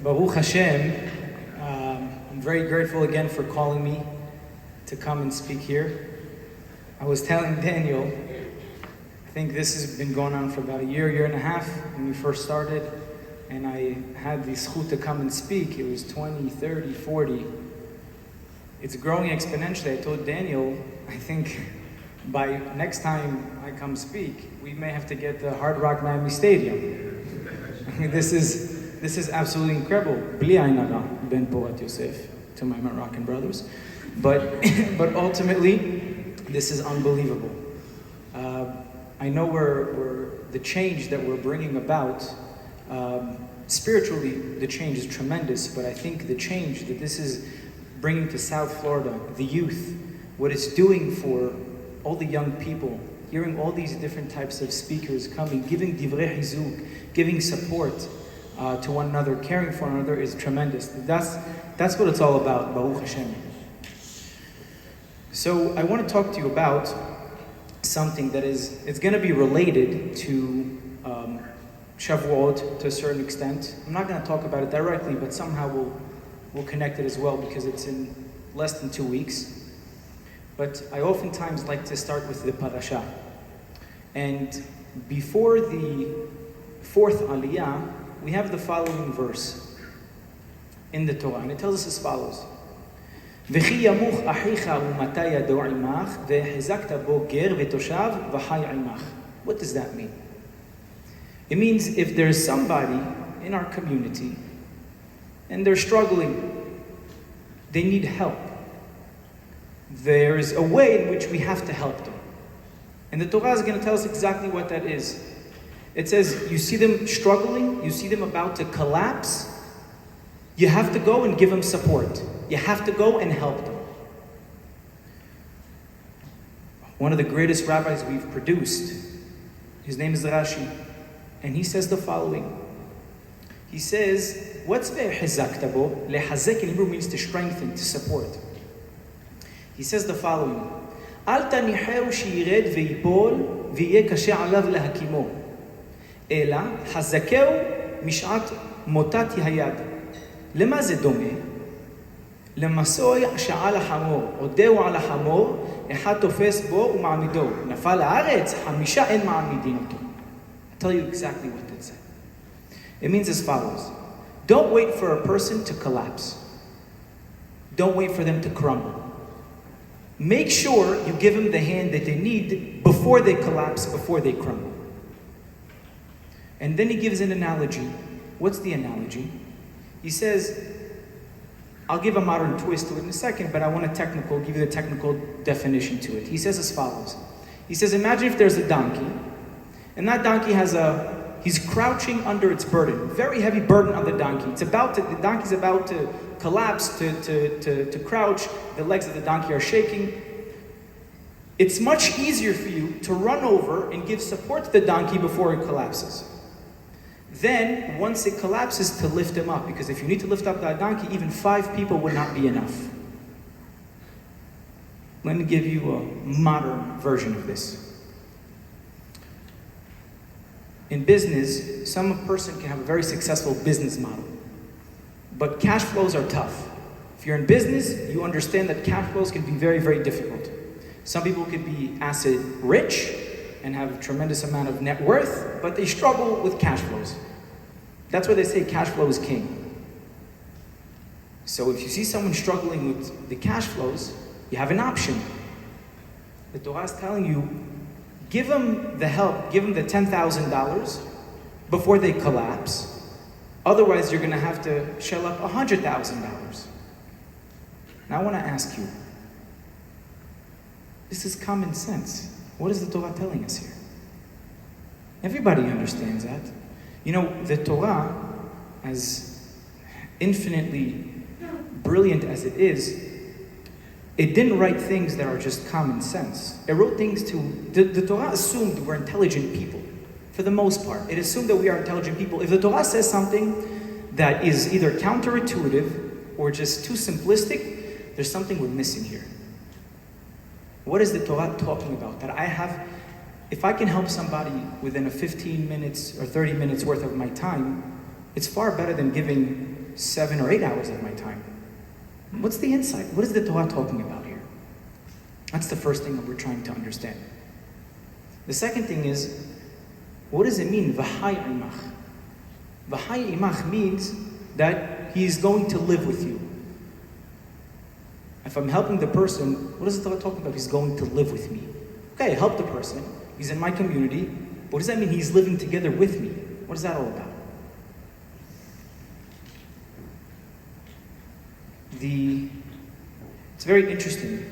Baruch Hashem, I'm very grateful again for calling me to come and speak here. I was telling Daniel, I think this has been going on for about a year and a half when we first started, and I had the zchut to come and speak. It was 20, 30, 40. It's growing exponentially. I told Daniel, I think by next time I come speak, we may have to get the Hard Rock Miami Stadium. I mean, this is absolutely incredible. Bli ayin hara ben Porat Yosef, to my Moroccan brothers. But ultimately, this is unbelievable. I know we're the change that we're bringing about, spiritually, the change is tremendous, but I think the change that this is bringing to South Florida, the youth, what it's doing for all the young people, hearing all these different types of speakers coming, giving divrei hizuk, giving support to one another, caring for one another is tremendous. That's what it's all about, Baruch Hashem. So I want to talk to you about something that it's going to be related to Shavuot to a certain extent. I'm not going to talk about it directly, but somehow we'll connect it as well because it's in less than 2 weeks. But I oftentimes like to start with the parasha. And before the fourth aliyah, we have the following verse in the Torah, and it tells us as follows. וכי ימוך אחיך ומתי ידו עמך, והחזקת בו גר ותושב וחי עמך. What does that mean? It means if there's somebody in our community and they're struggling, they need help, there's a way in which we have to help them. And the Torah is going to tell us exactly what that is. It says, you see them struggling, you see them about to collapse, you have to go and give them support. You have to go and help them. One of the greatest rabbis we've produced, his name is Rashi, and he says the following. He says, what's ve'hizakta bo? Lehazek in Hebrew means to strengthen, to support. He says the following. Al tanicheu shiyired ve'yipol ve'yeh kashe alav lehakimu. Ela hazakeu mishat motat hayad. למה זה דומה? למסוע שעל החמור, עודהו על החמור, אחד תופס בו ומעמידו. נפל לארץ, 5 אין מעמידים אותו. I'll tell you exactly what that said. It means as follows. Don't wait for a person to collapse. Don't wait for them to crumble. Make sure you give them the hand that they need before they collapse, before they crumble. And then he gives an analogy. What's the analogy? He says, I'll give a modern twist to it in a second, but I want give you the technical definition to it. He says as follows. He says, imagine if there's a donkey, and that donkey he's crouching under its burden, very heavy burden on the donkey. The donkey's about to collapse, to crouch, the legs of the donkey are shaking. It's much easier for you to run over and give support to the donkey before it collapses. Then, once it collapses, to lift him up. Because if you need to lift up that donkey, even 5 people would not be enough. Let me give you a modern version of this. In business, some person can have a very successful business model. But cash flows are tough. If you're in business, you understand that cash flows can be very, very difficult. Some people could be asset rich and have a tremendous amount of net worth, but they struggle with cash flows. That's why they say cash flow is king. So if you see someone struggling with the cash flows, you have an option. The Torah is telling you, give them the help, give them the $10,000 before they collapse. Otherwise, you're going to have to shell up $100,000. Now I want to ask you, this is common sense. What is the Torah telling us here? Everybody understands that. You know, the Torah, as infinitely brilliant as it is, it didn't write things that are just common sense. It wrote things the Torah assumed we're intelligent people, for the most part. It assumed that we are intelligent people. If the Torah says something that is either counterintuitive or just too simplistic, there's something we're missing here. What is the Torah talking about? If I can help somebody within a 15 minutes or 30 minutes worth of my time, it's far better than giving 7 or 8 hours of my time. What's the insight? What is the Torah talking about here? That's the first thing that we're trying to understand. The second thing is, what does it mean, v'hai imach? V'hai imach means that he is going to live with you. If I'm helping the person, what is the Torah talking about? He's going to live with me. Okay, I help the person. He's in my community. But what does that mean? He's living together with me. What is that all about? It's very interesting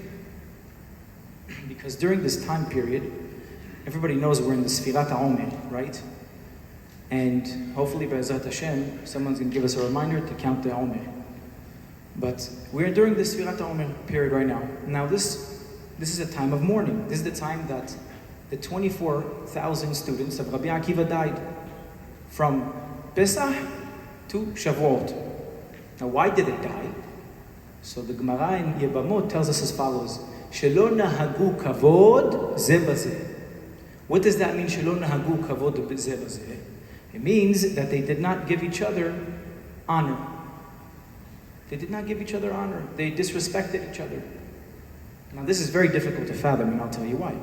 because during this time period, everybody knows we're in the Sfirat HaOmer, right? And hopefully, Be'ezrat Hashem, someone's going to give us a reminder to count the Omer. But we're during the Sfirat HaOmer period right now. Now, this is a time of mourning. This is the time that the 24,000 students of Rabbi Akiva died from Pesach to Shavuot. Now, why did they die? So the Gemara in Yebamot tells us as follows: Shelo nahagu kavod ze bazeh. What does that mean? Shelo nahagu kavod ze bazeh. It means that they did not give each other honor. They did not give each other honor. They disrespected each other. Now this is very difficult to fathom, and I'll tell you why.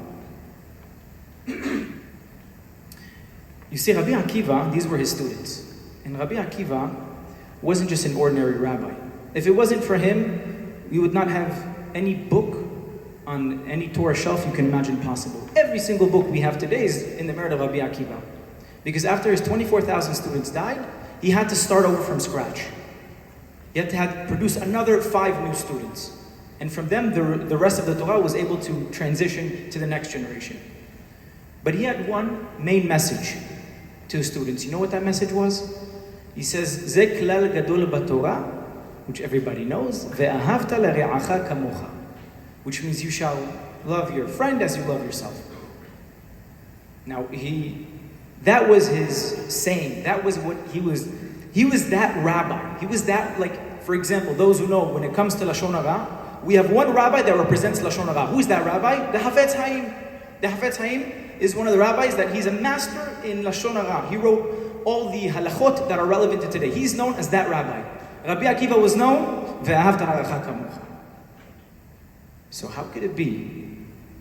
You see, Rabbi Akiva, these were his students. And Rabbi Akiva wasn't just an ordinary rabbi. If it wasn't for him, we would not have any book on any Torah shelf you can imagine possible. Every single book we have today is in the merit of Rabbi Akiva. Because after his 24,000 students died, he had to start over from scratch. He had to produce another 5 new students. And from them, the rest of the Torah was able to transition to the next generation. But he had one main message to his students. You know what that message was? He says, Ze klal gadol b'Torah, which everybody knows, ve'ahavta l're'acha kamocha, which means you shall love your friend as you love yourself. Now, that was his saying. That was what he was. He was that rabbi. He was that, like, for example, those who know, when it comes to Lashon Hara, we have one rabbi that represents Lashon Hara. Who is that rabbi? The Hafetz Haim. The Hafetz Haim is one of the rabbis that he's a master in Lashon Hara. He wrote all the halachot that are relevant to today. He's known as that rabbi. Rabbi Akiva was known, ve'ahavta l're'acha kamocha. So how could it be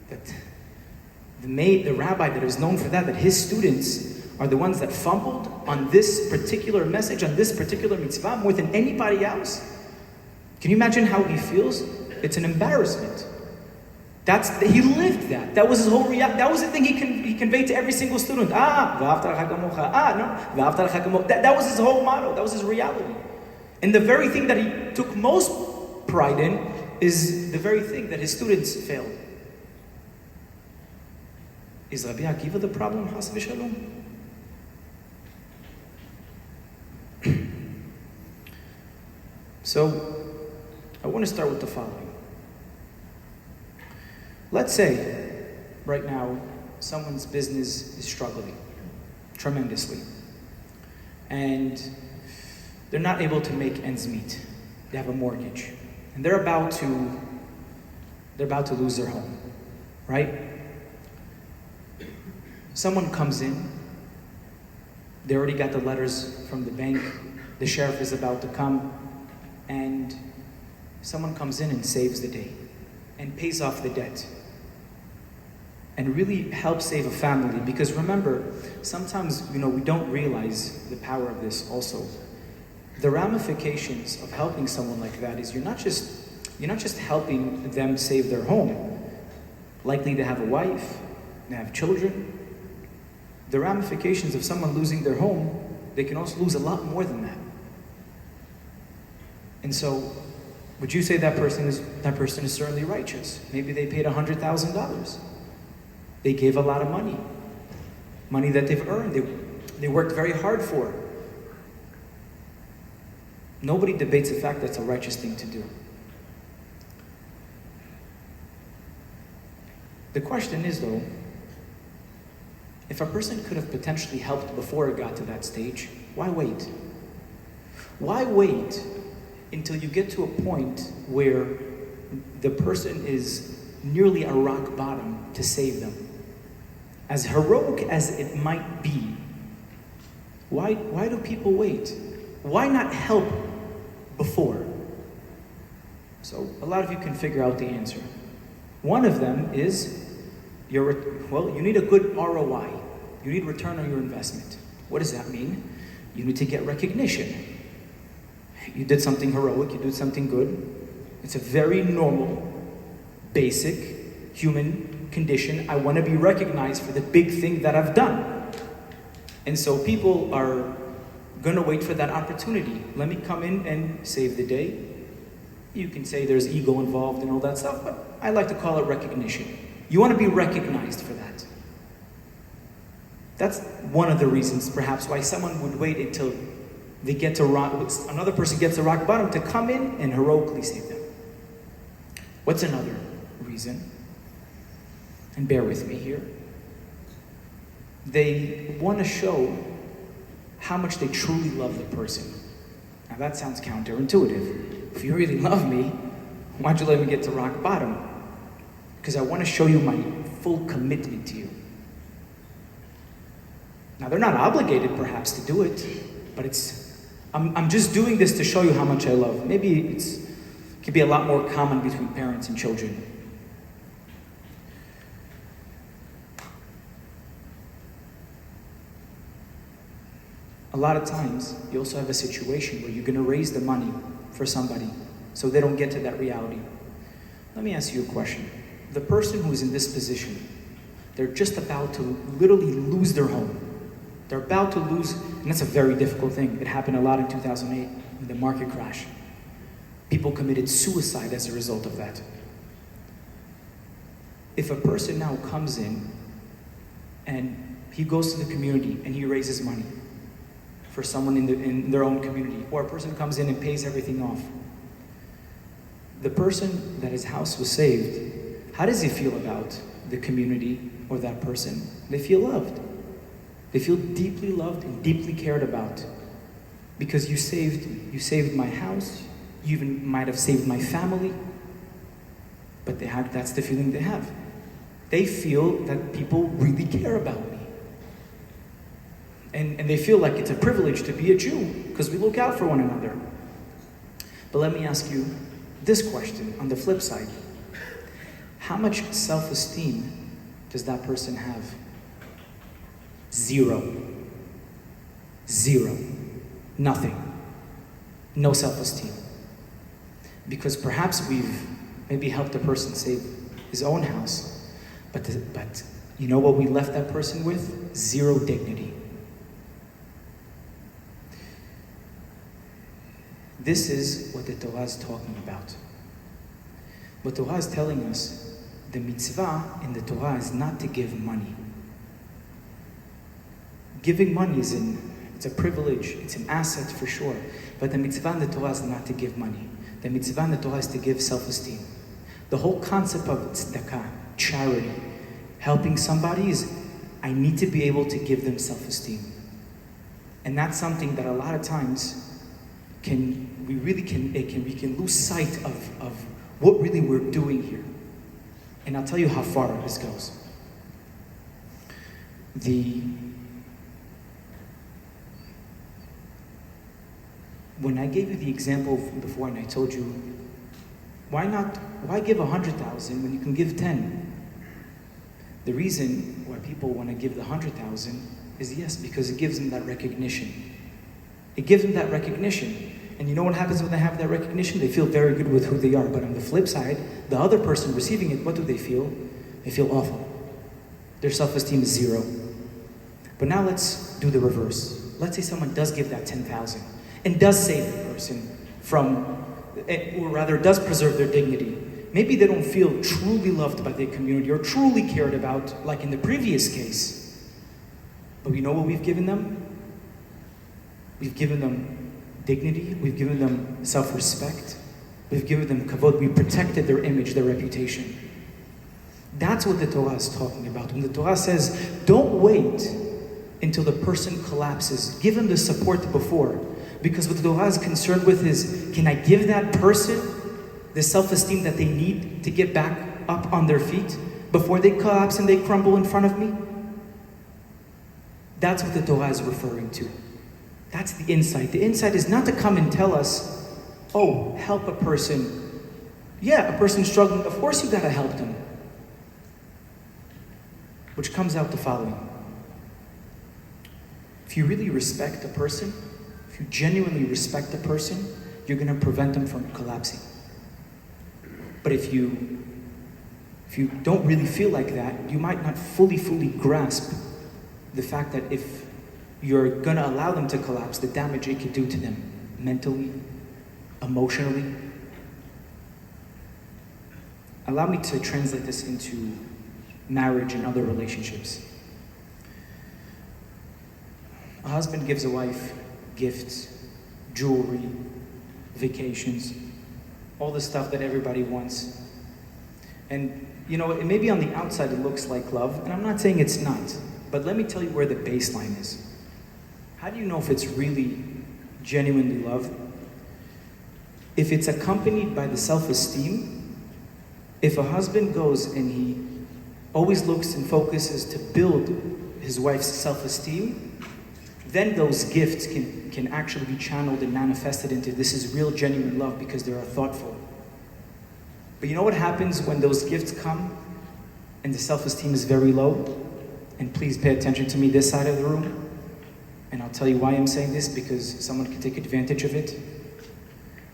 that the rabbi that is known for that his students are the ones that fumbled on this particular message, on this particular mitzvah, more than anybody else? Can you imagine how he feels? It's an embarrassment. He lived that. That was his whole reality. That was the thing he conveyed to every single student. That was his whole motto. That was his reality. And the very thing that he took most pride in is the very thing that his students failed. Is Rabbi Akiva the problem, Has v'Shalom? So, I want to start with the following. Let's say, right now, someone's business is struggling tremendously. And they're not able to make ends meet. They have a mortgage. And they're about to lose their home, right? Someone comes in. They already got the letters from the bank. The sheriff is about to come. And someone comes in and saves the day and pays off the debt and really helps save a family. Because remember, sometimes, we don't realize the power of this also. The ramifications of helping someone like that is you're not just helping them save their home. Likely to have a wife, they have children. The ramifications of someone losing their home, they can also lose a lot more than that. And so, would you say that person is certainly righteous? Maybe they paid $100,000. They gave a lot of money that they've earned. They worked very hard for. Nobody debates the fact that's a righteous thing to do. The question is, though, if a person could have potentially helped before it got to that stage, why wait? Why wait until you get to a point where the person is nearly a rock bottom to save them? As heroic as it might be, why do people wait? Why not help before? So a lot of you can figure out the answer. One of them is, you need a good ROI. You need return on your investment. What does that mean? You need to get recognition. You did something heroic, you did something good. It's a very normal, basic human condition. I want to be recognized for the big thing that I've done. And so people are going to wait for that opportunity. Let me come in and save the day. You can say there's ego involved and all that stuff, but I like to call it recognition. You want to be recognized for that. That's one of the reasons, perhaps, why someone would wait until they get to another person gets to rock bottom to come in and heroically save them. What's another reason? And bear with me here. They want to show how much they truly love the person. Now that sounds counterintuitive. If you really love me, why don't you let me get to rock bottom? Because I want to show you my full commitment to you. Now they're not obligated perhaps to do it, but I'm just doing this to show you how much I love. Maybe it could be a lot more common between parents and children. A lot of times, you also have a situation where you're going to raise the money for somebody so they don't get to that reality. Let me ask you a question. The person who's in this position, they're just about to literally lose their home. They're about to lose, and that's a very difficult thing. It happened a lot in 2008, in the market crash. People committed suicide as a result of that. If a person now comes in and he goes to the community and he raises money for someone in their own community, or a person comes in and pays everything off, the person that his house was saved, how does he feel about the community or that person? They feel loved. They feel deeply loved and deeply cared about, because you saved my house. You even might have saved my family. But that's the feeling they have. They feel that people really care about me. And they feel like it's a privilege to be a Jew, because we look out for one another. But let me ask you this question on the flip side. How much self-esteem does that person have? Zero. Zero. Nothing. No self-esteem. Because perhaps we've maybe helped a person save his own house, but you know what we left that person with? Zero dignity. This is what the Torah is talking about. What Torah is telling us, the mitzvah in the Torah is not to give money. Giving money it's a privilege, it's an asset for sure. But the mitzvah in the Torah is not to give money. The mitzvah in the Torah is to give self-esteem. The whole concept of tzedakah, charity, helping somebody is, I need to be able to give them self-esteem. And that's something that a lot of times we can lose sight of what really we're doing here. And I'll tell you how far this goes. When I gave you the example before and I told you, why give 100,000 when you can give 10? The reason why people want to give the 100,000 is because it gives them that recognition. It gives them that recognition. And you know what happens when they have that recognition? They feel very good with who they are. But on the flip side, the other person receiving it, what do they feel? They feel awful. Their self-esteem is zero. But now let's do the reverse. Let's say someone does give that 10,000 and does save the person or rather does preserve their dignity. Maybe they don't feel truly loved by their community or truly cared about, like in the previous case. But we know what we've given them? We've given them dignity. We've given them self-respect. We've given them kavod. We protected their image, their reputation. That's what the Torah is talking about. When the Torah says, don't wait until the person collapses. Give him the support before. Because what the Torah is concerned with is, can I give that person the self-esteem that they need to get back up on their feet before they collapse and they crumble in front of me? That's what the Torah is referring to. That's the insight. The insight is not to come and tell us, oh, help a person. Yeah, a person struggling, of course you gotta help them. Which comes out the following. If you really respect a person, if you genuinely respect a person, you're gonna prevent them from collapsing. But if you don't really feel like that, you might not fully grasp the fact that if you're gonna allow them to collapse, the damage it could do to them mentally, emotionally. Allow me to translate this into marriage and other relationships. A husband gives a wife gifts, jewelry, vacations, all the stuff that everybody wants. And it maybe on the outside it looks like love, and I'm not saying it's not, but let me tell you where the baseline is. How do you know if it's really genuinely love? If it's accompanied by the self-esteem, if a husband goes and he always looks and focuses to build his wife's self-esteem, then those gifts can actually be channeled and manifested into this is real, genuine love because they are thoughtful. But you know what happens when those gifts come and the self-esteem is very low? And please pay attention to me this side of the room. And I'll tell you why I'm saying this, because someone can take advantage of it.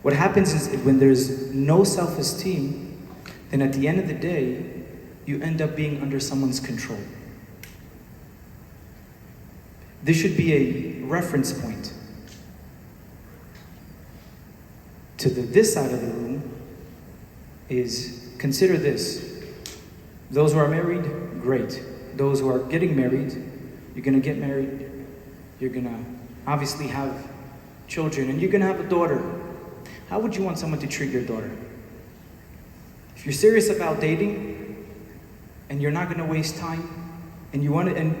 What happens is when there's no self-esteem, then at the end of the day, you end up being under someone's control. This should be a reference point to this side of the room. Is consider this. Those who are married, great. Those who are getting married, you're gonna get married, you're gonna obviously have children, and you're gonna have a daughter. How would you want someone to treat your daughter? If you're serious about dating, and you're not gonna waste time, and you want to, and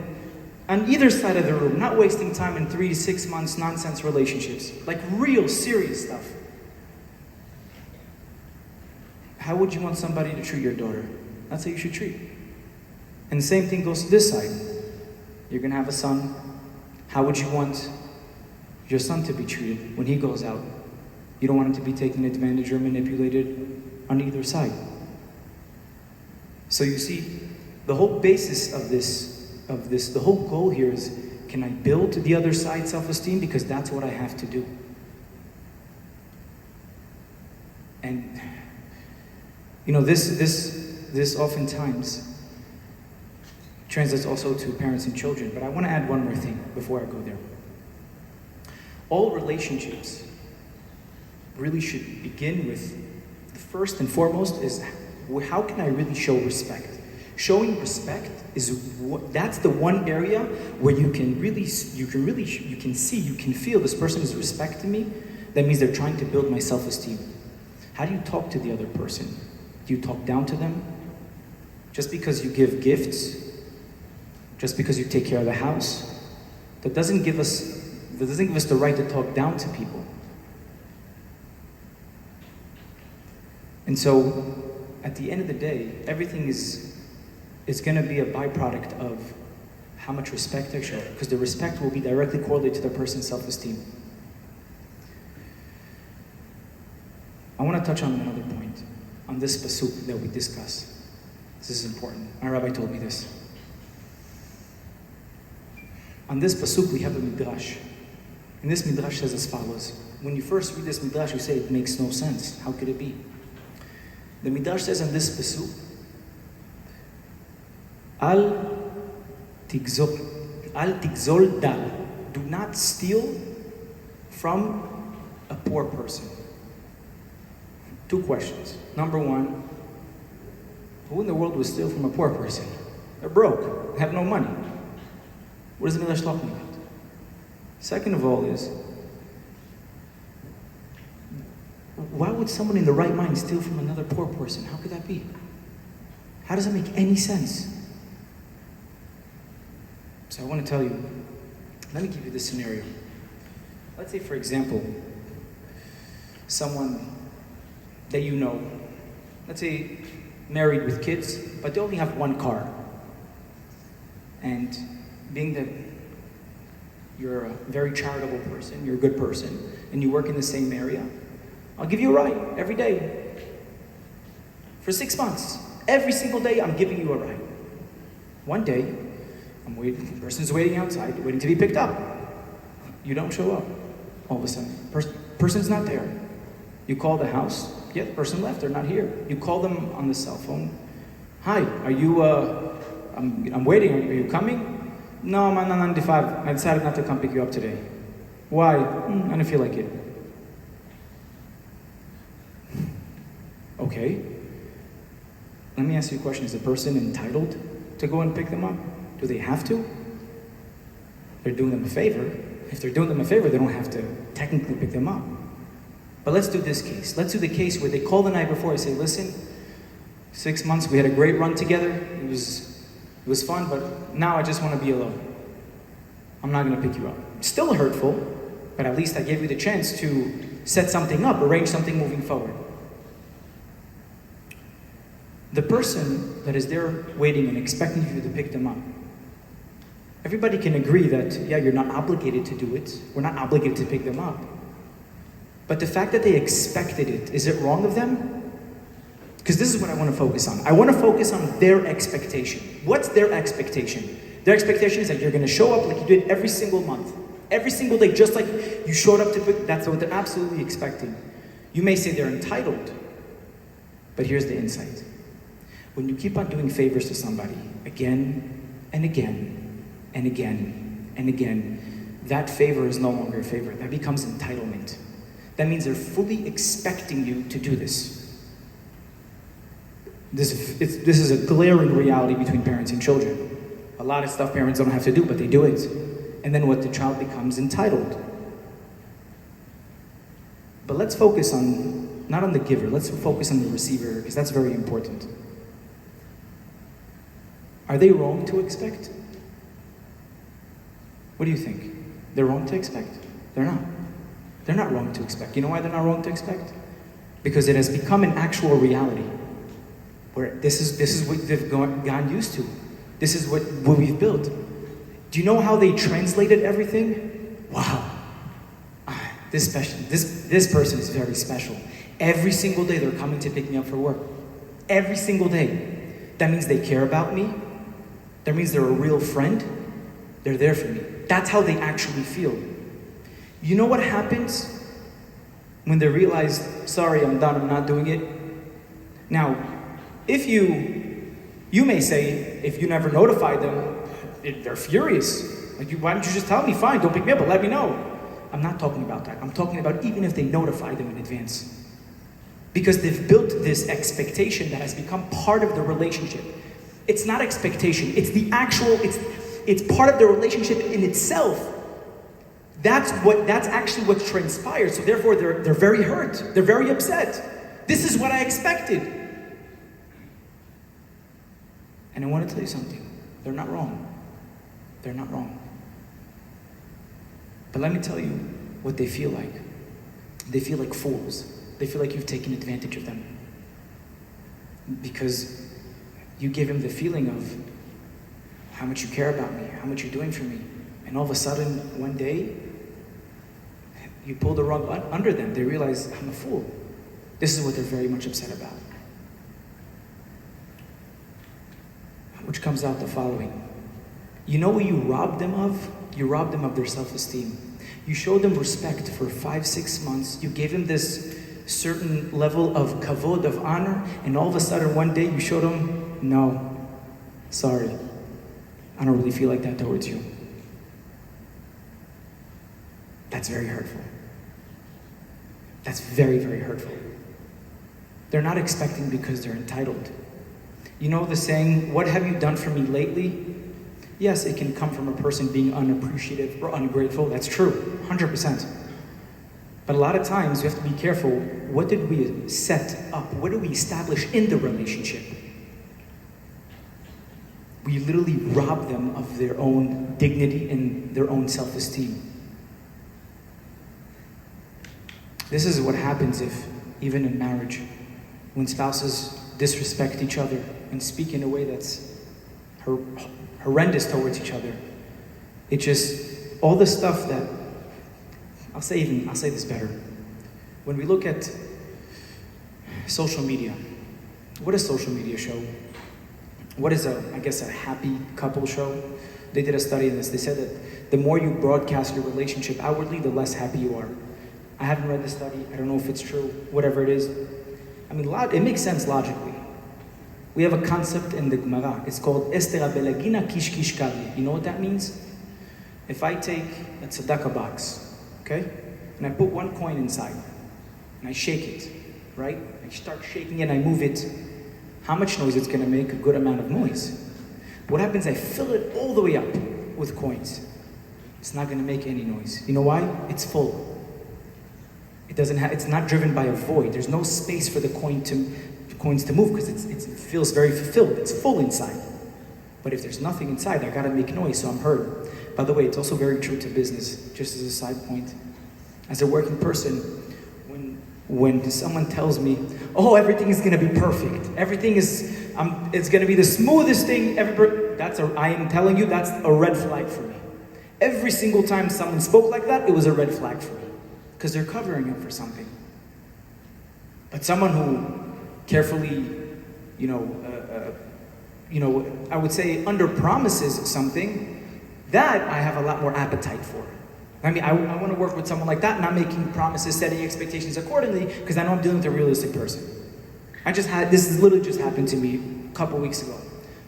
on either side of the room, not wasting time in 3 to 6 months nonsense relationships, like real serious stuff. How would you want somebody to treat your daughter? That's how you should treat. And the same thing goes to this side. You're gonna have a son. How would you want your son to be treated when he goes out? You don't want him to be taken advantage or manipulated on either side. So you see, the whole basis of this, the whole goal here is, can I build the other side self-esteem? Because that's what I have to do. And this oftentimes translates also to parents and children, but I want to add one more thing before I go there. All relationships really should begin with, the first and foremost is, how can I really show respect? Showing respect that's the one area where you can see, you can feel this person is respecting me. That means they're trying to build my self-esteem. How do you talk to the other person? Do you talk down to them? Just because you give gifts, just because you take care of the house, that doesn't give us the right to talk down to people. And so, at the end of the day, everything is going to be a byproduct of how much respect I show, because the respect will be directly correlated to the person's self-esteem. I want to touch on another point, on this pasuk that we discuss. This is important. My rabbi told me this. On this pasuk we have a midrash. And this midrash says as follows. When you first read this midrash, you say it makes no sense. How could it be? The midrash says on this pasuk, Al tigzol dal. Do not steal from a poor person. 2 questions. Number 1, who in the world would steal from a poor person? They're broke, they have no money. What is the Midrash talking about? Second of all is, why would someone in the right mind steal from another poor person? How could that be? How does that make any sense? So I want to tell you, let me give you this scenario. Let's say, for example, someone that you know, let's say married with kids, but they only have 1 car. And being that you're a very charitable person, you're a good person, and you work in the same area, I'll give you a ride every day. For 6 months. Every single day, I'm giving you a ride. One day, I'm waiting, the person's waiting outside, waiting to be picked up. You don't show up. All of a sudden, person's not there. You call the house, yeah, the person left, they're not here. You call them on the cell phone. Hi, are you, I'm waiting, are you coming? No, I'm on 95. I decided not to come pick you up today. Why? I don't feel like it. Okay. Let me ask you a question. Is the person entitled to go and pick them up? Do they have to? They're doing them a favor. If they're doing them a favor, they don't have to technically pick them up. But let's do this case. Let's do the case where they call the night before and say, listen, 6 months, we had a great run together. It was fun, but now I just want to be alone. I'm not going to pick you up. Still hurtful, but at least I gave you the chance to set something up, arrange something moving forward. The person that is there waiting and expecting you to pick them up, everybody can agree that, yeah, you're not obligated to do it. We're not obligated to pick them up. But the fact that they expected it, is it wrong of them? Because this is what I want to focus on. I want to focus on their expectation. What's their expectation? Their expectation is that you're going to show up like you did every single month. Every single day, just like you showed up to pick. That's what they're absolutely expecting. You may say they're entitled, but here's the insight. When you keep on doing favors to somebody again and again and again and again, that favor is no longer a favor. That becomes entitlement. That means they're fully expecting you to do this. This is a glaring reality between parents and children. A lot of stuff parents don't have to do, but they do it. And then what the child becomes entitled. But let's focus on, not on the giver, let's focus on the receiver, because that's very important. Are they wrong to expect? What do you think? They're wrong to expect? They're not. They're not wrong to expect. You know why they're not wrong to expect? Because it has become an actual reality. Where this is what they've gotten used to. This is what we've built. Do you know how they translated everything? Wow. This person is very special. Every single day they're coming to pick me up for work. Every single day. That means they care about me. That means they're a real friend. They're there for me. That's how they actually feel. You know what happens when they realize, sorry, I'm done, I'm not doing it? Now, if you may say, if you never notified them, they're furious. Like, why didn't you just tell me? Fine, don't pick me up, but let me know. I'm not talking about that. I'm talking about even if they notify them in advance. Because they've built this expectation that has become part of the relationship. It's not expectation, it's the actual, it's part of the relationship in itself. That's actually what transpired. So therefore they're very hurt. They're very upset. This is what I expected. And I want to tell you something. They're not wrong. They're not wrong. But let me tell you what they feel like. They feel like fools. They feel like you've taken advantage of them. Because you give them the feeling of how much you care about me, how much you're doing for me. And all of a sudden, one day, you pull the rug under them. They realize, I'm a fool. This is what they're very much upset about. Which comes out the following. You know what you robbed them of? You robbed them of their self-esteem. You showed them respect for 5-6 months. You gave them this certain level of kavod, of honor, and all of a sudden one day you showed them, no, sorry, I don't really feel like that towards you. That's very hurtful. That's very, very hurtful. They're not expecting because they're entitled. You know the saying, what have you done for me lately? Yes, it can come from a person being unappreciative or ungrateful. That's true, 100%. But a lot of times we have to be careful. What did we set up? What did we establish in the relationship? We literally rob them of their own dignity and their own self-esteem. This is what happens if, even in marriage, when spouses disrespect each other and speak in a way that's horrendous towards each other. It just, all the stuff that, I'll say this better. when we look at social media, what does social media show? What is a happy couple show? They did a study on this. They said that the more you broadcast your relationship outwardly, the less happy you are. I haven't read the study. I don't know if it's true. Whatever it is. I mean, it makes sense logically. We have a concept in the Gemara. It's called Estera Belagina Kish Kish Kali. You know what that means? If I take a tzedakah box, okay, and I put one coin inside, and I shake it, right? I start shaking it, I move it. How much noise it's going to make? A good amount of noise. What happens? I fill it all the way up with coins. It's not going to make any noise. You know why? It's full. It's not driven by a void. There's no space for the coins to move because it feels very fulfilled. It's full inside. But if there's nothing inside, I got to make noise, so I'm heard. By the way, it's also very true to business, just as a side point. As a working person, when someone tells me, oh, everything is going to be perfect, it's going to be the smoothest thing ever, I am telling you, that's a red flag for me. Every single time someone spoke like that, it was a red flag for me. Because they're covering it for something. But someone who carefully, I would say under-promises something, that I have a lot more appetite for. I mean, I want to work with someone like that, not making promises, setting expectations accordingly, because I know I'm dealing with a realistic person. This literally just happened to me a couple weeks ago,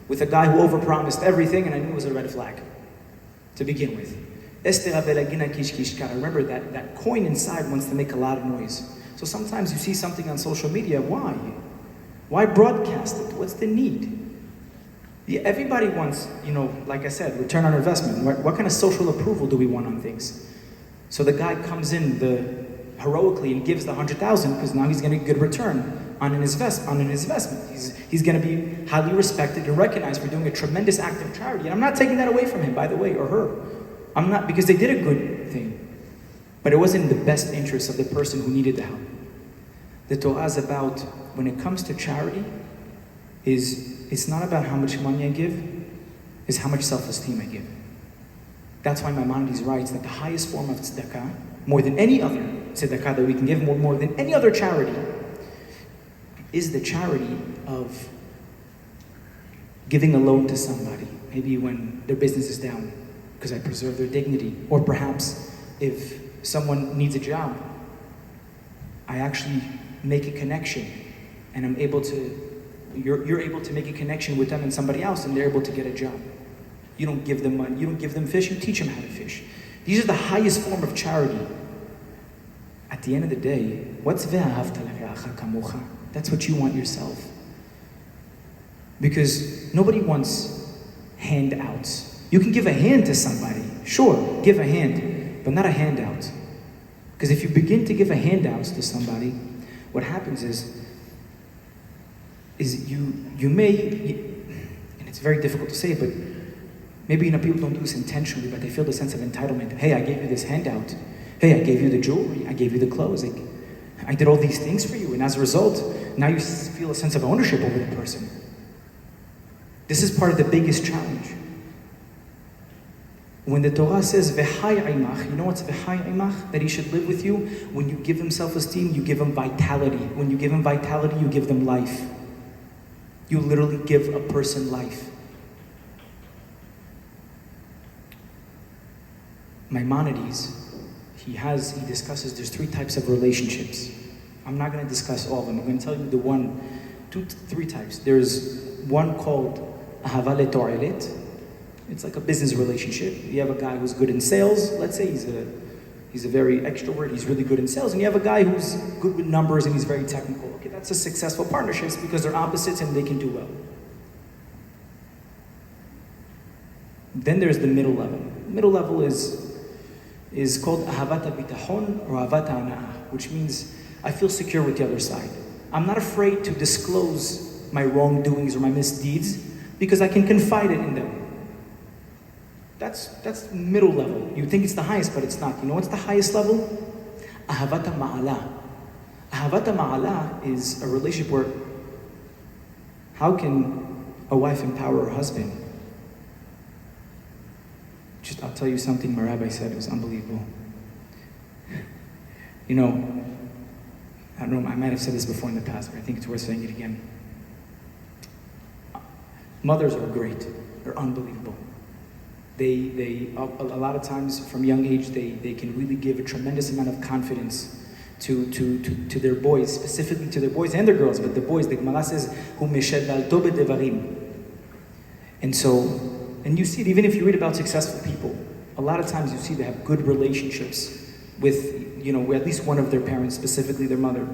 with a guy who overpromised everything, and I knew it was a red flag, to begin with. Remember that coin inside wants to make a lot of noise. So sometimes you see something on social media, why? Why broadcast it? What's the need? Yeah, everybody wants, like I said, return on investment. What kind of social approval do we want on things? So the guy comes in heroically and gives the 100,000 because now he's going to get a good return on an investment. He's going to be highly respected and recognized for doing a tremendous act of charity. And I'm not taking that away from him, by the way, or her. I'm not, because they did a good thing. But it wasn't in the best interest of the person who needed the help. The Torah is about, when it comes to charity, it's not about how much money I give, it's how much self-esteem I give. That's why Maimonides writes that the highest form of tzedakah, more than any other tzedakah that we can give, more than any other charity, is the charity of giving a loan to somebody, maybe when their business is down, because I preserve their dignity. Or perhaps if someone needs a job, I actually make a connection, and I'm able to, you're able to make a connection with them and somebody else, and they're able to get a job. You don't give them money, you don't give them fish, you teach them how to fish. These are the highest form of charity. At the end of the day, what's ve'ahavta l're'acha kamocha? That's what you want yourself. Because nobody wants handouts. You can give a hand to somebody, sure, give a hand, but not a handout. Because if you begin to give a handout to somebody, what happens is you may, and it's very difficult to say, but maybe people don't do this intentionally, but they feel the sense of entitlement. Hey, I gave you this handout. Hey, I gave you the jewelry. I gave you the clothes. I did all these things for you, and as a result, now you feel a sense of ownership over the person. This is part of the biggest challenge. When the Torah says, V'hai imach, you know what's V'hai imach? That he should live with you? When you give him self-esteem, you give him vitality. When you give him vitality, you give them life. You literally give a person life. Maimonides, he discusses there's 3 types of relationships. I'm not going to discuss all of them. I'm going to tell you 3 types. There's one called ahava le'to'elet. It's like a business relationship. You have a guy who's good in sales. Let's say he's a very extrovert. He's really good in sales. And you have a guy who's good with numbers and he's very technical. Okay, that's a successful partnership because they're opposites and they can do well. Then there's the middle level. Middle level is called ahavat bitachon or ahavat hana'ah, which means I feel secure with the other side. I'm not afraid to disclose my wrongdoings or my misdeeds because I can confide it in them. That's middle level. You think it's the highest, but it's not. You know what's the highest level? Ahavata ma'ala. Ahavata ma'ala is a relationship where how can a wife empower her husband? I'll tell you something my rabbi said, it was unbelievable. I don't know, I might have said this before in the past, but I think it's worth saying it again. Mothers are great. They're unbelievable. They a lot of times from young age, they can really give a tremendous amount of confidence to their boys, specifically to their boys and their girls, but the boys, the Gemara says, "Hu meshedalto bedevarim." And so, and you see it, even if you read about successful people, a lot of times you see they have good relationships with, at least one of their parents, specifically their mother.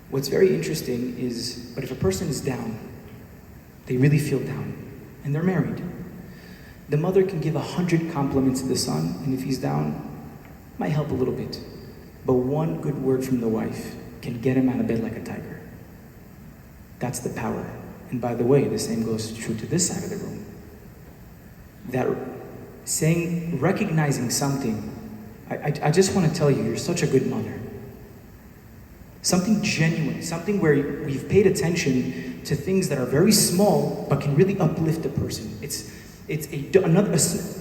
What's very interesting is, but if a person is down, they really feel down, and they're married, the mother can give 100 compliments to the son, and if he's down, might help a little bit. But one good word from the wife can get him out of bed like a tiger. That's the power. And by the way, the same goes true to this side of the room. That recognizing something, I just want to tell you, you're such a good mother. Something genuine, something where we've paid attention to things that are very small, but can really uplift a person.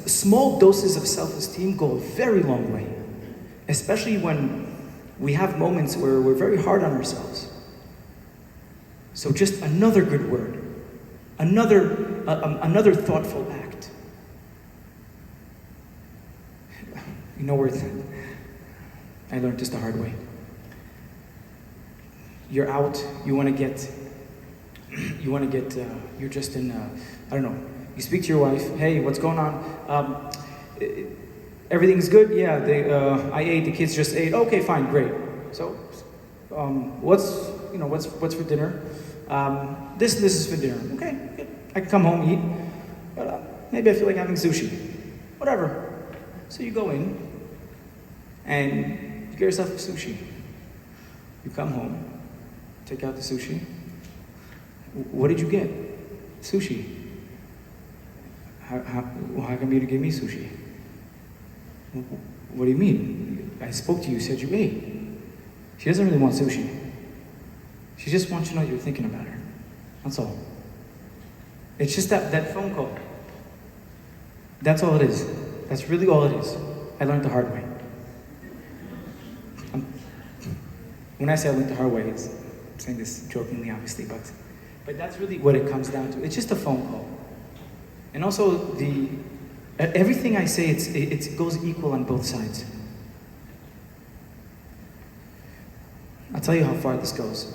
Small doses of self-esteem go a very long way, especially when we have moments where we're very hard on ourselves. So just another good word, another thoughtful act. You know where I learned this the hard way. You're out, you're just in, I don't know, you speak to your wife, hey, what's going on? Everything's good? Yeah, I ate, the kids just ate. Okay, fine, great. So, what's for dinner? This is for dinner. Okay, good. I can come home, eat, but maybe I feel like having sushi. Whatever. So you go in, and you get yourself sushi. You come home, take out the sushi. What did you get? Sushi. How come you didn't give me sushi? What do you mean? I spoke to you, said you ate. She doesn't really want sushi. She just wants you to know you're thinking about her. That's all. It's just that phone call. That's all it is. That's really all it is. I learned the hard way. When I say I learned the hard way, I'm saying this jokingly, obviously, but that's really what it comes down to. It's just a phone call. And also, everything I say, it goes equal on both sides. I'll tell you how far this goes.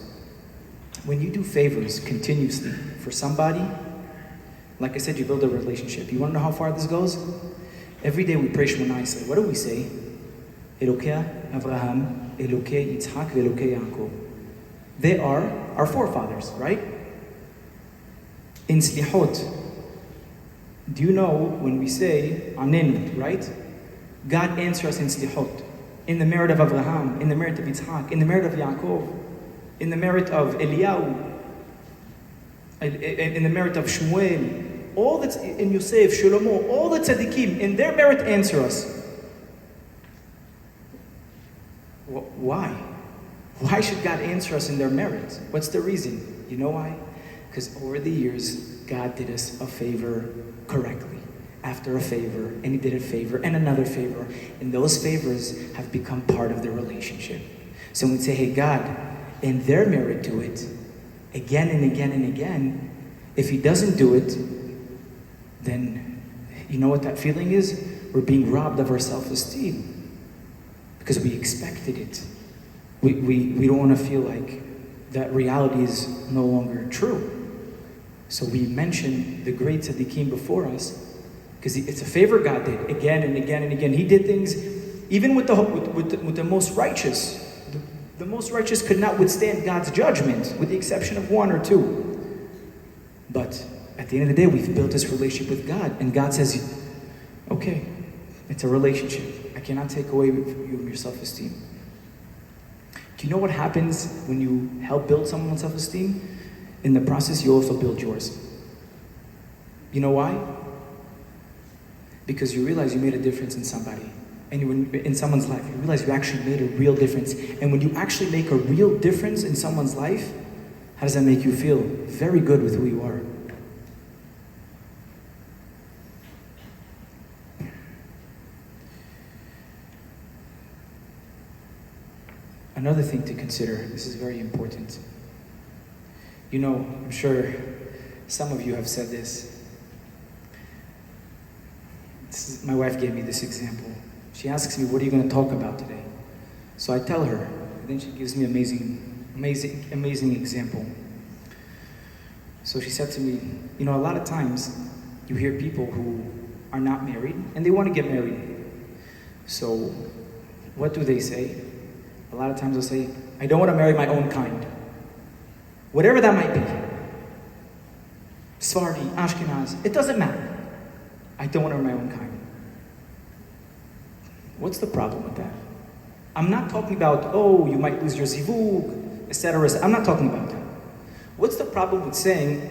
When you do favors continuously for somebody, like I said, you build a relationship. You want to know how far this goes? Every day we pray Shemona Esrei. What do we say? Elokei Avraham, Elokei Yitzhak, Elokei Yaakov. They are our forefathers, right? In Slihot, do you know when we say Anenu, right? God answers us in Slihot. In the merit of Avraham, in the merit of Yitzhak, in the merit of Yaakov, in the merit of Eliyahu, in the merit of Shmuel, all that's in Yosef, Shlomo, all the tzaddikim, in their merit answer us. Why? Why should God answer us in their merit? What's the reason? You know why? Because over the years, God did us a favor correctly, after a favor, and he did a favor, and another favor, and those favors have become part of the relationship. So when we say, hey, God, in their merit do it, again and again and again, if he doesn't do it, then you know what that feeling is? We're being robbed of our self-esteem because we expected it. We don't want to feel like that reality is no longer true. So we mention the great tzaddikim before us because it's a favor God did again and again and again. He did things even with the most righteous. The most righteous could not withstand God's judgment, with the exception of one or two. But at the end of the day, we've built this relationship with God, and God says, okay, it's a relationship. I cannot take away from your self-esteem. Do you know what happens when you help build someone's self-esteem? In the process, you also build yours. You know why? Because you realize you made a difference in somebody. And in someone's life, you realize you actually made a real difference. And when you actually make a real difference in someone's life, how does that make you feel? Very good with who you are. Another thing to consider, this is very important. You know, I'm sure some of you have said this. My wife gave me this example. She asks me, what are you going to talk about today? So I tell her, and then she gives me amazing example. So she said to me, you know, a lot of times you hear people who are not married and they want to get married. So what do they say? A lot of times they'll say, I don't want to marry my own kind. Whatever that might be. Sephardi, Ashkenaz, it doesn't matter. I don't want to marry my own kind. What's the problem with that? I'm not talking about, oh, you might lose your zivug, etc. I'm not talking about that. What's the problem with saying,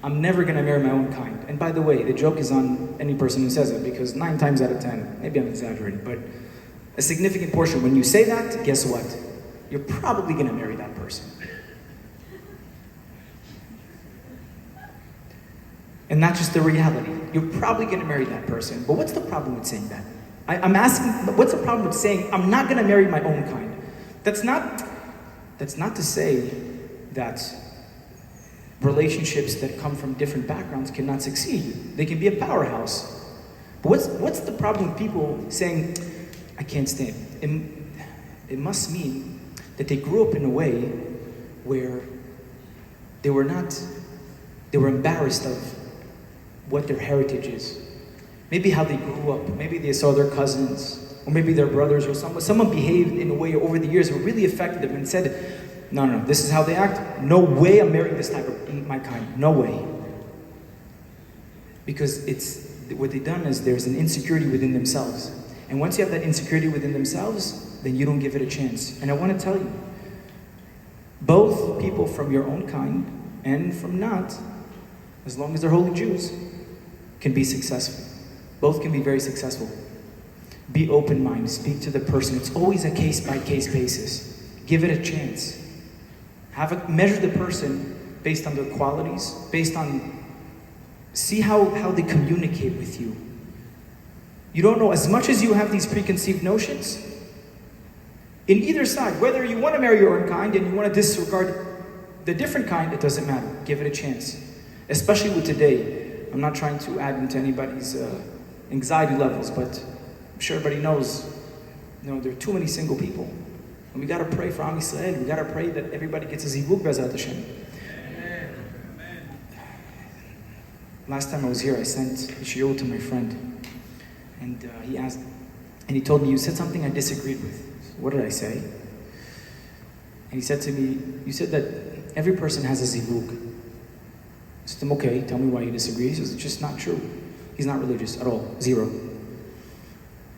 I'm never going to marry my own kind? And by the way, the joke is on any person who says it, because 9 times out of 10, maybe I'm exaggerating, but a significant portion, when you say that, guess what? You're probably going to marry that person. And that's just the reality. You're probably going to marry that person. But what's the problem with saying that? I'm asking, what's the problem with saying, I'm not going to marry my own kind? That's not to say that relationships that come from different backgrounds cannot succeed. They can be a powerhouse. But what's the problem with people saying, I can't stand it? It must mean that they grew up in a way where they were embarrassed of what their heritage is. Maybe how they grew up, maybe they saw their cousins, or maybe their brothers, or someone behaved in a way over the years that really affected them and said, no, this is how they act. No way I'm marrying this type of my kind. No way. Because what they've done is there's an insecurity within themselves. And once you have that insecurity within themselves, then you don't give it a chance. And I want to tell you, both people from your own kind and from not, as long as they're holy Jews, can be successful. Both can be very successful. Be open-minded. Speak to the person. It's always a case-by-case basis. Give it a chance. Measure the person based on their qualities, see how they communicate with you. You don't know, as much as you have these preconceived notions, in either side, whether you want to marry your own kind and you want to disregard the different kind, it doesn't matter. Give it a chance. Especially with today. I'm not trying to add into anybody's anxiety levels, but I'm sure everybody knows, there are too many single people. And we got to pray for Am Yisrael. We got to pray that everybody gets a zivug, B'ezrat Hashem. Last time I was here, I sent a Shiur to my friend. And he told me, you said something I disagreed with. So what did I say? And he said to me, you said that every person has a zivug. I said to him, okay, tell me why you disagree. He says, it's just not true. He's not religious at all, 0.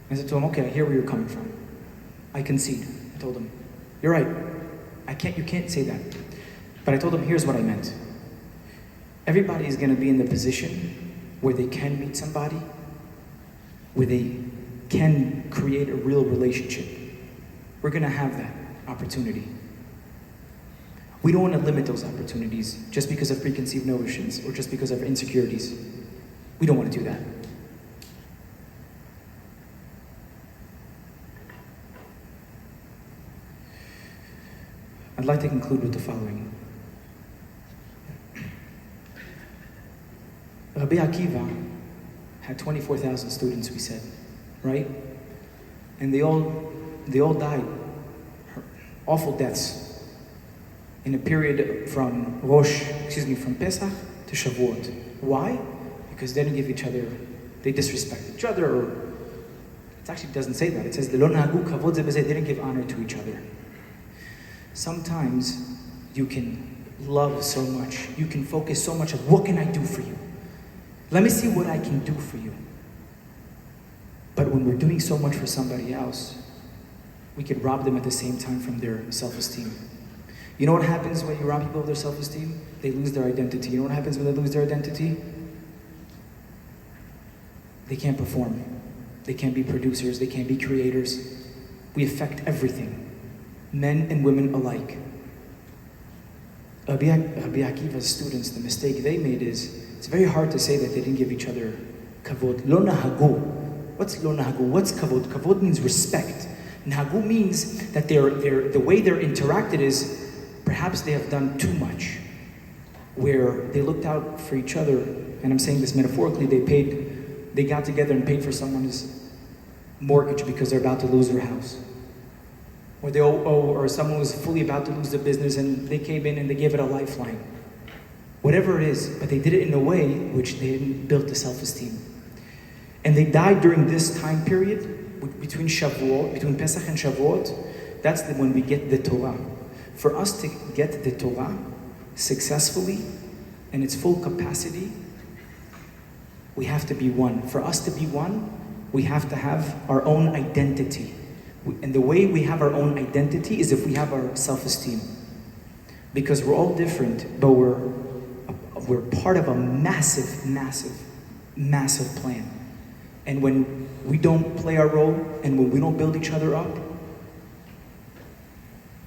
I said to him, okay, I hear where you're coming from. I concede. I told him, you're right. You can't say that. But I told him, here's what I meant. Everybody is going to be in the position where they can meet somebody, where they can create a real relationship. We're going to have that opportunity. We don't want to limit those opportunities just because of preconceived notions or just because of insecurities. We don't want to do that. I'd like to conclude with the following. Rabbi Akiva had 24,000 students, we said, right? And they all died awful deaths in a period from Pesach to Shavuot. Why? Because they didn't give each other, they disrespected each other, or it actually doesn't say that. It says, they didn't give honor to each other. Sometimes you can love so much, you can focus so much on what can I do for you? Let me see what I can do for you. But when we're doing so much for somebody else, we could rob them at the same time from their self-esteem. You know what happens when you rob people of their self-esteem? They lose their identity. You know what happens when they lose their identity? They can't perform. They can't be producers. They can't be creators. We affect everything. Men and women alike. Rabbi Akiva's students, the mistake they made is, it's very hard to say that they didn't give each other kavod. Lo nahagu. What's lo nahagu? What's kavod? Kavod means respect. Nagu means that the way they're interacted is perhaps they have done too much, where they looked out for each other, and I'm saying this metaphorically, they got together and paid for someone's mortgage because they're about to lose their house. Or someone was fully about to lose their business and they came in and they gave it a lifeline. Whatever it is, but they did it in a way which they didn't build the self-esteem. And they died during this time period, between Shavuot, between Pesach and Shavuot. That's when we get the Torah. For us to get the Torah successfully, in its full capacity, we have to be one. For us to be one, we have to have our own identity. And the way we have our own identity is if we have our self-esteem. Because we're all different, but we're part of a massive, massive, massive plan. And when we don't play our role, and when we don't build each other up,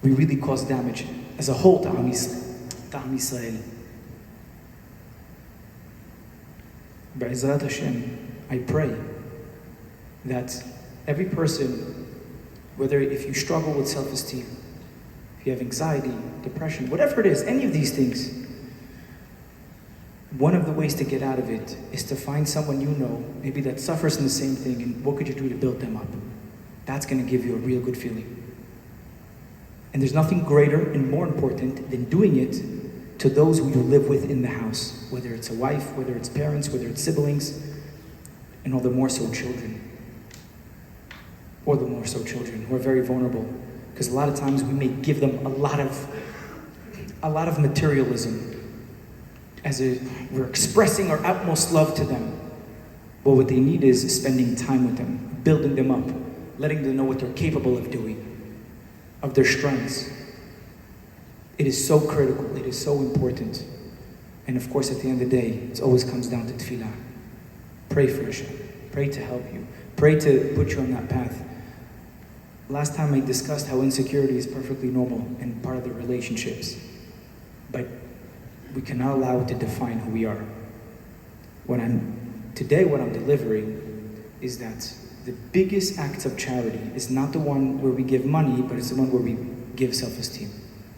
we really cause damage as a whole to Am Yisrael. Be'ezrat Hashem, I pray that every person, whether if you struggle with self-esteem, if you have anxiety, depression, whatever it is, any of these things, one of the ways to get out of it is to find someone you know, maybe that suffers from the same thing, and what could you do to build them up? That's going to give you a real good feeling. And there's nothing greater and more important than doing it to those who you live with in the house, whether it's a wife, whether it's parents, whether it's siblings, and all the more so children. Or the more so children who are very vulnerable, because a lot of times we may give them a lot of materialism, we're expressing our utmost love to them. But what they need is spending time with them, building them up, letting them know what they're capable of doing, of their strengths. It is so critical, it is so important. And of course, at the end of the day, it always comes down to tefillah. Pray for Hashem, pray to help you, pray to put you on that path. Last time I discussed how insecurity is perfectly normal and part of the relationships, but we cannot allow it to define who we are. Today what I'm delivering is that the biggest acts of charity is not the one where we give money, but it's the one where we give self-esteem.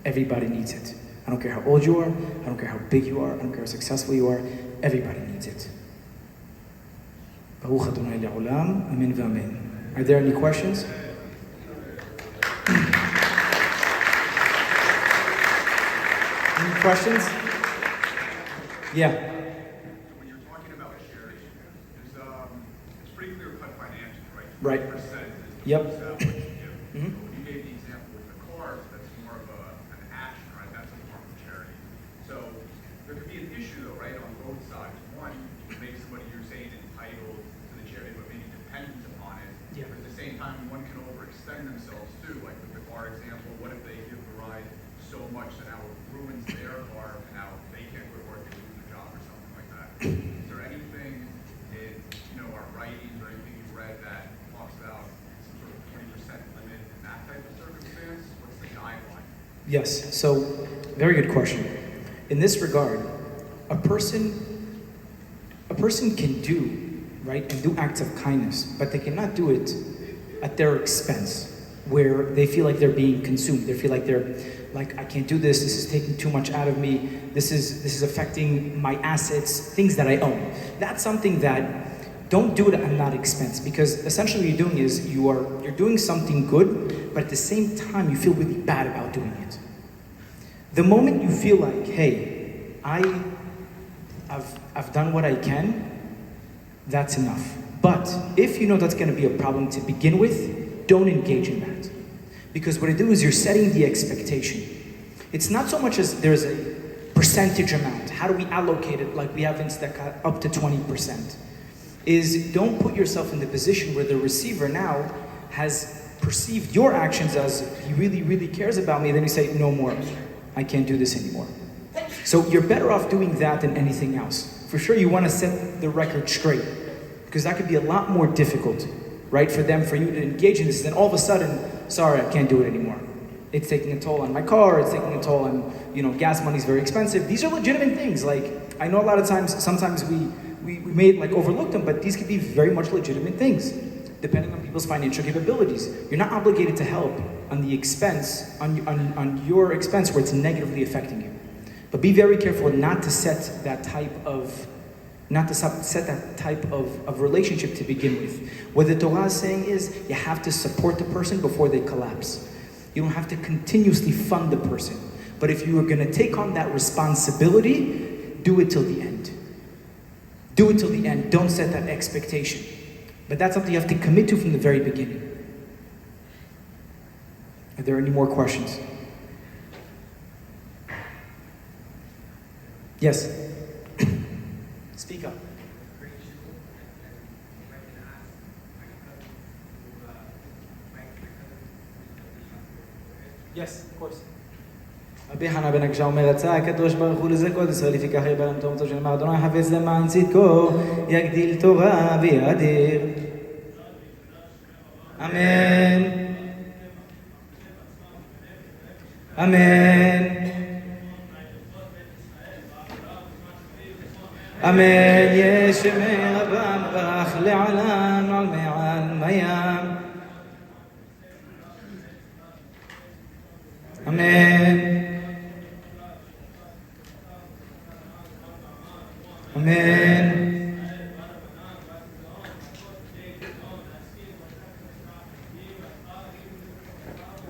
Everybody needs it. I don't care how old you are, I don't care how big you are, I don't care how successful you are, everybody needs it. Baruch Adonai Le'olam, Amen v'Amen. Are there any questions? Any questions? Yeah. When you're talking about charity, it's pretty clear-cut financially, right? Right. Percent is Yep. what you do. Mm-hmm. So you gave the example with the cars, that's more of an action, right? That's a form of charity. So there could be an issue, though, right, on both sides. One, you make somebody, you're saying, entitled to the charity, but maybe dependent upon it. Yeah. But at the same time, one can overextend themselves, too. Like with the car example, what if they give the ride so much that now it ruins their car, and now they can't go to work, they lose their job or something like that. Is there anything in, our writings or anything you read that talks about some sort of 20% limit in that type of circumstance? What's the guideline? Yes, so very good question. In this regard, a person can do, right, and do acts of kindness, but they cannot do it at their expense, where they feel like they're being consumed. They feel like I can't do this, this is taking too much out of me, this is affecting my assets, things that I own. That's something that, don't do it at that expense, because essentially what you're doing is you're doing something good, but at the same time you feel really bad about doing it. The moment you feel like, hey, I've done what I can, that's enough. But if you know that's going to be a problem to begin with, don't engage in that. Because what I do is you're setting the expectation. It's not so much as there's a percentage amount. How do we allocate it like we have in tzedakah up to 20%? Is don't put yourself in the position where the receiver now has perceived your actions as he really, really cares about me, then you say, no more. I can't do this anymore. So you're better off doing that than anything else. For sure you want to set the record straight, because that could be a lot more difficult, right, for you to engage in this. Then all of a sudden, sorry, I can't do it anymore. It's taking a toll on my car, it's taking a toll on, gas money is very expensive. These are legitimate things. Like, I know a lot of times, sometimes we may overlook them, but these could be very much legitimate things. depending on people's financial capabilities. You're not obligated to help on the expense, on your expense where it's negatively affecting you. But be very careful not to set that type of relationship to begin with. What the Torah is saying is you have to support the person before they collapse. You don't have to continuously fund the person. But if you are going to take on that responsibility, do it till the end. Do it till the end. Don't set that expectation. But that's something you have to commit to from the very beginning. Are there any more questions? Yes? Speak up. Yes, of course. רבי חנה בן הקשה אומר, רצה הקדוש ברוך הוא לזכות ישראל לפיכך ירבה לנו תורתו של אדוני חפץ למען צדקו, יגדיל תורה ויאדיר. אמן. אמן. אמן. יש שמי רבה מברך לעולם על מעל מים. אמן. אמן.